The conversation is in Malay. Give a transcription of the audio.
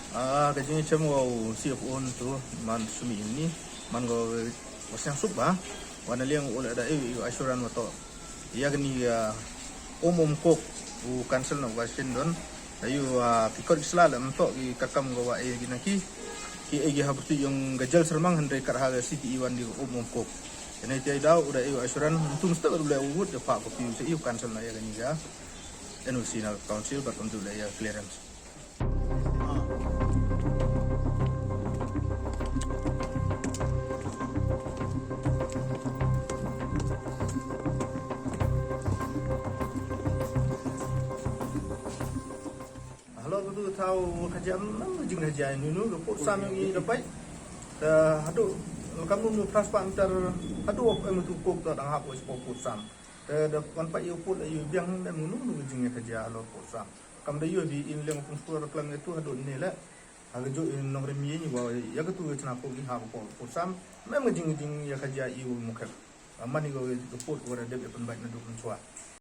Kajing cem wow siap on tu man sumi ini man go wasang sup wana liang ula ada asuran wato iya gani kok u cancel na wasin don ayu pikor islam to i kakam go wa ginaki ki egi habertu yung gajal sermang handai karhaga city iwan di kok ini tiai daw udah asuran untuk mesti udah uwut de pak kopi se cancel na ya gani ga NOC na council but untuk ya clearance. Halo betul tahu kerjaan mana jing kerjaan ini nu report sam yang ini dapat hadu kamu nu transfer antar hadu tu kok tak dah hapus report sam da konpak you put you biang dan nu jing kerja lo report sam kam da you di in leng pun reklam itu hadu ni lah aga jo in nomor mi ni wa ya ka tu chana ko gi ha report sam memang jing ya kerja you muka amani go report ora de pen baik na du pun